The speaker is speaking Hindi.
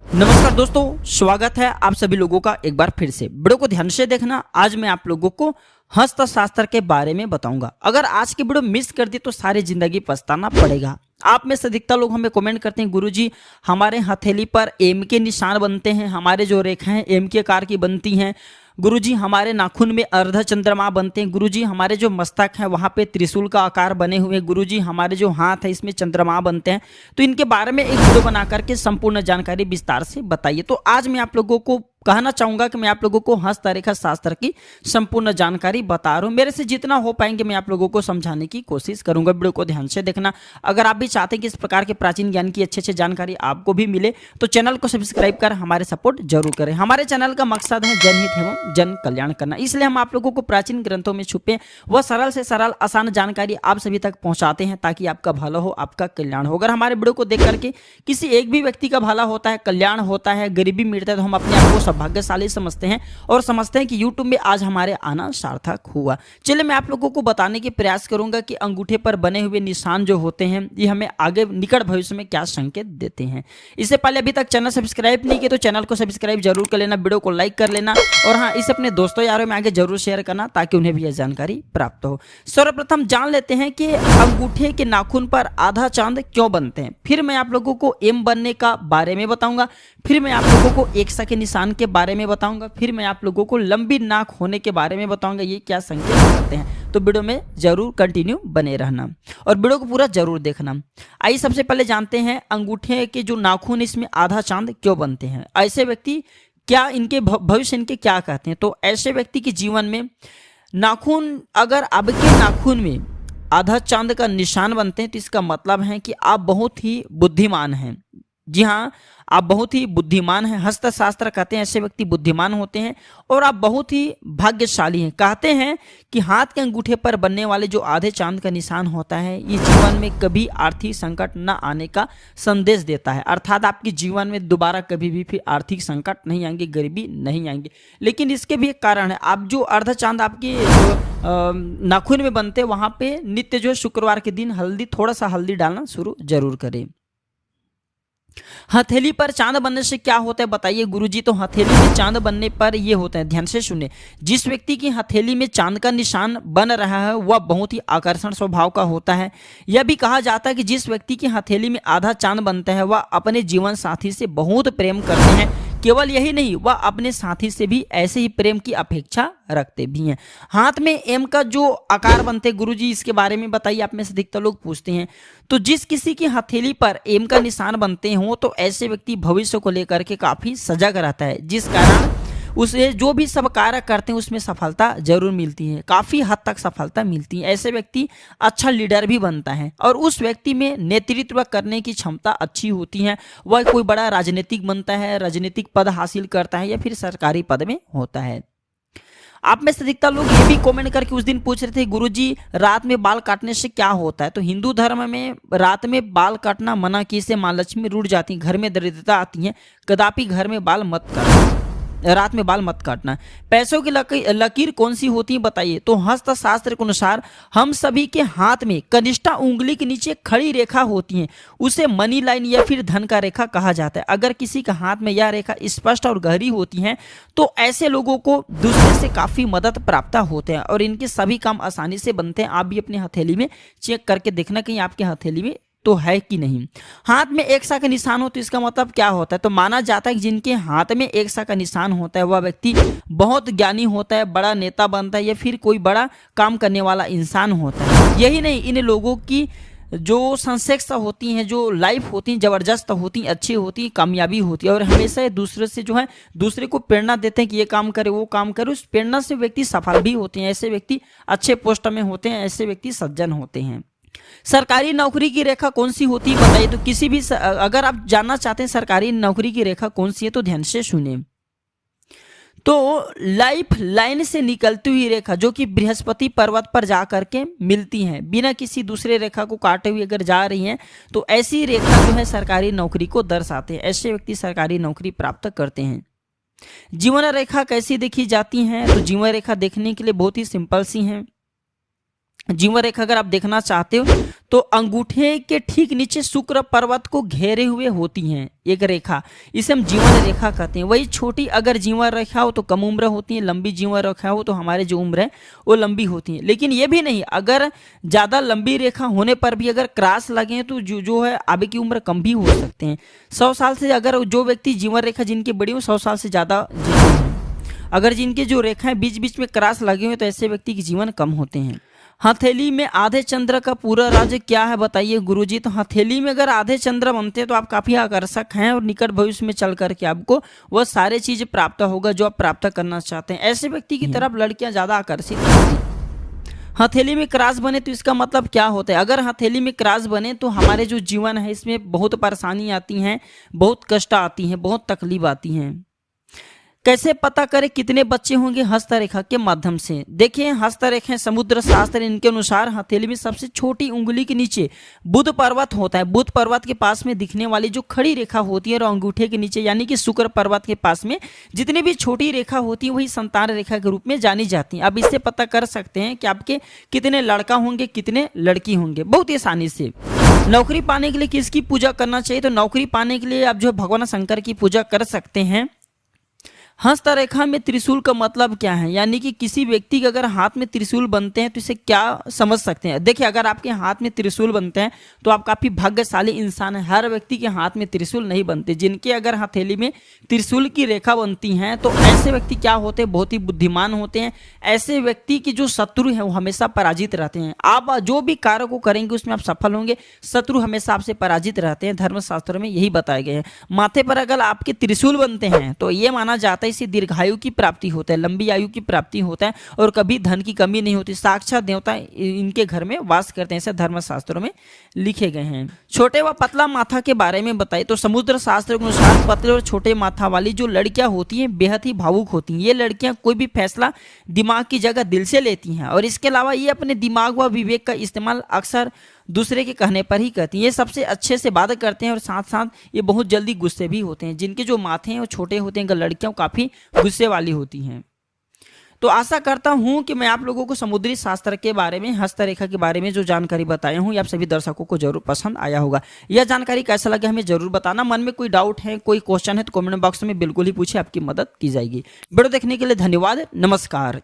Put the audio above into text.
नमस्कार दोस्तों, स्वागत है आप सभी लोगों का एक बार फिर से। वीडियो को ध्यान से देखना। आज मैं आप लोगों को हस्तशास्त्र के बारे में बताऊंगा। अगर आज की वीडियो मिस कर दी तो सारी जिंदगी पछताना पड़ेगा। आप में से अधिकतर लोग हमें कमेंट करते हैं, गुरुजी हमारे हथेली पर एम के निशान बनते हैं, हमारे जो रेखाएं एम के आकार की बनती हैं। गुरुजी हमारे नाखून में अर्ध चंद्रमा बनते हैं। गुरुजी हमारे जो मस्तक है वहाँ पे त्रिशूल का आकार बने हुए। गुरुजी हमारे जो हाथ है इसमें चंद्रमा बनते हैं। तो इनके बारे में एक वीडियो बना करके संपूर्ण जानकारी विस्तार से बताइए। तो आज मैं आप लोगों को कहना चाहूंगा कि मैं आप लोगों को हस्तरेखा शास्त्र की संपूर्ण जानकारी बता रहा हूं। मेरे से जितना हो पाएंगे मैं आप लोगों को समझाने की कोशिश करूंगा। वीडियो को ध्यान से देखना। अगर आप भी चाहते हैं कि इस प्रकार के प्राचीन ज्ञान की अच्छी जानकारी आपको भी मिले तो चैनल को सब्सक्राइब कर हमारे सपोर्ट जरूर करें। हमारे चैनल का मकसद है जनहित एवं जन कल्याण करना, इसलिए हम आप लोगों को प्राचीन ग्रंथों में छुपे व सरल से सरल आसान जानकारी आप सभी तक पहुंचाते हैं ताकि आपका भला हो, आपका कल्याण हो। अगर हमारे वीडियो को देख करके किसी एक भी व्यक्ति का भला होता है, कल्याण होता है, गरीबी मिटता है तो हम अपने आप को भाग्यशाली समझते हैं और समझते हैं कि YouTube में आज हमारे आना सार्थक हुआ। चलिए मैं आप लोगों को बताने की प्रयास करूंगा कि अंगूठे पर बने हुए निशान जो होते हैं ये हमें आगे निकट भविष्य में क्या संकेत देते हैं। इससे पहले अभी तक चैनल सब्सक्राइब नहीं किया तो चैनल को सब्सक्राइब जरूर कर लेना, वीडियो को लाइक कर लेना और हाँ, इसे अपने दोस्तों यारों में आगे जरूर शेयर करना ताकि उन्हें भी यह जानकारी प्राप्त हो। सर्वप्रथम जान लेते हैं कि अंगूठे के नाखून पर आधा चांद क्यों बनते हैं। फिर मैं आप लोगों को एम बनने का बारे में बताऊंगा। फिर मैं आप लोगों को एकसा के निशान के बारे में बताऊंगा। फिर मैं आप लोगों को लंबी नाक होने के बारे में बताऊंगा, ये क्या संकेत करते हैं। तो वीडियो में जरूर कंटिन्यू बने रहना और वीडियो को पूरा जरूर देखना। आइए सबसे पहले जानते हैं अंगूठे के जो नाखून इसमें आधा चांद क्यों बनते हैं। ऐसे व्यक्ति क्या इनके भविष्य इनके क्या कहते हैं। तो ऐसे व्यक्ति के जीवन में नाखून, अगर आपके नाखून में आधा चांद का निशान बनते हैं तो इसका मतलब है कि आप बहुत ही बुद्धिमान हैं। जी हाँ, आप बहुत ही बुद्धिमान हैं। हस्तशास्त्र कहते हैं ऐसे व्यक्ति बुद्धिमान होते हैं और आप बहुत ही भाग्यशाली हैं। कहते हैं कि हाथ के अंगूठे पर बनने वाले जो आधे चांद का निशान होता है ये जीवन में कभी आर्थिक संकट न आने का संदेश देता है। अर्थात आपके जीवन में दोबारा कभी भी फिर आर्थिक संकट नहीं आएंगे, गरीबी नहीं आएंगे। लेकिन इसके भी एक कारण है, आप जो अर्ध चांद आपके नाखून में बनते हैं वहां पे नित्य जो शुक्रवार के दिन थोड़ा सा हल्दी डालना शुरू जरूर करें। हथेली पर चांद बनने से क्या होता है बताइए गुरुजी। तो हथेली में चांद बनने पर ये होता है, ध्यान से सुने, जिस व्यक्ति की हथेली में चांद का निशान बन रहा है वह बहुत ही आकर्षण स्वभाव का होता है। यह भी कहा जाता है कि जिस व्यक्ति की हथेली में आधा चांद बनता है वह अपने जीवन साथी से बहुत प्रेम करते हैं। केवल यही नहीं, वह अपने साथी से भी ऐसे ही प्रेम की अपेक्षा रखते भी हैं। हाथ में एम का जो आकार बनते हैं गुरुजी इसके बारे में बताइए, आप में से अधिकतर लोग पूछते हैं। तो जिस किसी की हथेली पर एम का निशान बनते हो तो ऐसे व्यक्ति भविष्य को लेकर के काफी सजग रहता है, जिस कारण उसे जो भी सब कार्य करते हैं उसमें सफलता जरूर मिलती है, काफी हद तक सफलता मिलती है। ऐसे व्यक्ति अच्छा लीडर भी बनता है और उस व्यक्ति में नेतृत्व करने की क्षमता अच्छी होती है। वह कोई बड़ा राजनीतिक बनता है, राजनीतिक पद हासिल करता है या फिर सरकारी पद में होता है। आप में से अधिकतर लोग ये भी कमेंट करके उस दिन पूछ रहे थे, गुरुजी रात में बाल काटने से क्या होता है। तो हिंदू धर्म में रात में बाल काटना मना की, से माँ लक्ष्मी रूठ जाती है, घर में दरिद्रता आती है, कदापि घर में बाल मत काटना, रात में बाल मत काटना। पैसों की लकीर कौन सी होती है बताइए। तो हस्तशास्त्र के अनुसार हम सभी के हाथ में कनिष्ठा उंगली के नीचे खड़ी रेखा होती है, उसे मनी लाइन या फिर धन का रेखा कहा जाता है। अगर किसी के हाथ में यह रेखा स्पष्ट और गहरी होती है तो ऐसे लोगों को दूसरे से काफी मदद प्राप्त होते हैं और इनके सभी काम आसानी से बनते हैं। आप भी अपनी हथेली में चेक करके देखना कहीं आपके हथेली में तो है कि नहीं। हाथ में एक सा का निशान हो तो इसका मतलब क्या होता है। तो माना जाता है कि जिनके हाथ में एक सा का निशान होता है वह व्यक्ति बहुत ज्ञानी होता है, बड़ा नेता बनता है या फिर कोई बड़ा काम करने वाला इंसान होता है। यही नहीं, इन लोगों की जो संसेक्स होती हैं, जो लाइफ होती हैं, जबरदस्त होती हैं, अच्छी होती हैं, कामयाबी होती है और हमेशा दूसरे से जो है दूसरे को प्रेरणा देते हैं कि ये काम करे वो काम करे। उस प्रेरणा से व्यक्ति सफल भी होते हैं। ऐसे व्यक्ति अच्छे पोस्ट में होते हैं, ऐसे व्यक्ति सज्जन होते हैं। सरकारी नौकरी की रेखा कौन सी होती है बताइए। तो किसी भी अगर आप जानना चाहते हैं सरकारी नौकरी की रेखा कौन सी है तो ध्यान से सुनिए। तो लाइफ लाइन से निकलती हुई रेखा जो कि बृहस्पति पर्वत पर जा करके मिलती है, बिना किसी दूसरे रेखा को काटे हुए अगर जा रही हैं तो ऐसी रेखा जो है सरकारी नौकरी को दर्शाते हैं। ऐसे व्यक्ति सरकारी नौकरी प्राप्त करते हैं। जीवन रेखा कैसी देखी जाती हैं। तो जीवन रेखा देखने के लिए बहुत ही सिंपल सी हैं। जीवन रेखा अगर आप देखना चाहते हो तो अंगूठे के ठीक नीचे शुक्र पर्वत को घेरे हुए होती हैं एक रेखा, इसे हम जीवन रेखा कहते हैं। वही छोटी अगर जीवन रेखा हो तो कम उम्र होती है, लंबी जीवन रेखा हो तो हमारे जो उम्र है वो लंबी होती है। लेकिन ये भी नहीं, अगर ज़्यादा लंबी रेखा होने पर भी अगर क्रॉस लगे तो जो है आगे की उम्र कम भी हो सकते हैं। 100 साल से अगर जो व्यक्ति जीवन रेखा जिनकी बड़ी हो 100 साल से ज़्यादा जीते हैं। अगर जिनके जो रेखाएं बीच बीच में क्रॉस लगे हुए तो ऐसे व्यक्ति के जीवन कम होते हैं। हथेली में आधे चंद्र का पूरा राज्य क्या है बताइए गुरुजी। तो हथेली में अगर आधे चंद्र बनते हैं तो आप काफी आकर्षक हैं और निकट भविष्य में चल करके आपको वह सारे चीज प्राप्त होगा जो आप प्राप्त करना चाहते हैं। ऐसे व्यक्ति की तरफ लड़कियां ज्यादा आकर्षित होती हैं। हथेली में क्रॉस बने तो इसका मतलब क्या होता है? अगर हथेली में क्रॉस बने तो हमारे जो जीवन है इसमें बहुत परेशानी आती हैं, बहुत कष्ट आती हैं, बहुत तकलीफ आती हैं। कैसे पता करें कितने बच्चे होंगे? हस्तरेखा के माध्यम से। देखिए हस्तरेखा समुद्र शास्त्र इनके अनुसार हथेली में सबसे छोटी उंगली के नीचे बुध पर्वत होता है। बुध पर्वत के पास में दिखने वाली जो खड़ी रेखा होती है और अंगूठे के नीचे यानी कि शुक्र पर्वत के पास में जितनी भी छोटी रेखा होती है वही संतान रेखा के रूप में जानी जाती है। अब इससे पता कर सकते हैं कि आपके कितने लड़का होंगे कितने लड़की होंगे बहुत ही आसानी से। नौकरी पाने के लिए किसकी पूजा करना चाहिए? तो नौकरी पाने के लिए आप जो भगवान शंकर की पूजा कर सकते हैं। हस्तरेखा में त्रिशूल का मतलब क्या है? यानी कि किसी व्यक्ति के अगर हाथ में त्रिशूल बनते हैं तो इसे क्या समझ सकते हैं? देखिए अगर आपके हाथ में त्रिशूल बनते हैं तो आप काफी भाग्यशाली इंसान हैं। हर व्यक्ति के हाथ में त्रिशूल नहीं बनते। जिनके अगर हथेली में त्रिशूल की रेखा बनती हैं तो ऐसे व्यक्ति क्या होते हैं? बहुत ही बुद्धिमान होते हैं। ऐसे व्यक्ति की जो शत्रु है वो हमेशा पराजित रहते हैं। आप जो भी कार्य को करेंगे उसमें आप सफल होंगे। शत्रु हमेशा आपसे पराजित रहते हैं। धर्मशास्त्र में यही बताए गए हैं। माथे पर अगर आपके त्रिशूल बनते हैं तो ये माना जाता है इससे दीर्घायु की प्राप्ति होता है, लंबी आयु की प्राप्ति होता है और कभी धन की कमी नहीं होती। साक्षात देवता इनके घर में वास करते हैं, ऐसे धर्मशास्त्रों में लिखे गए हैं। छोटे व पतला माथा के बारे में बताइए। तो समुद्र शास्त्र के अनुसार पतले और छोटे माथा वाली जो लड़कियां होती हैं बेहद ही भावुक होती हैं। ये लड़कियां कोई भी फैसला दिमाग की जगह दिल से लेती हैं और इसके अलावा ये अपने दिमाग व विवेक का इस्तेमाल अक्सर दूसरे के कहने पर ही कहती हैं। ये सबसे अच्छे से बात करते हैं और साथ साथ ये बहुत जल्दी गुस्से भी होते हैं। जिनके जो माथे हैं वो छोटे होते हैं, लड़कियां काफ़ी गुस्से वाली होती हैं। तो आशा करता हूं कि मैं आप लोगों को समुद्री शास्त्र के बारे में, हस्तरेखा के बारे में जो जानकारी बताया हूं ये आप सभी दर्शकों को जरूर पसंद आया होगा। यह जानकारी कैसा लगा हमें जरूर बताना। मन में कोई डाउट है, कोई क्वेश्चन है तो कमेंट बॉक्स में बिल्कुल ही पूछे, आपकी मदद की जाएगी। वीडियो देखने के लिए धन्यवाद। नमस्कार।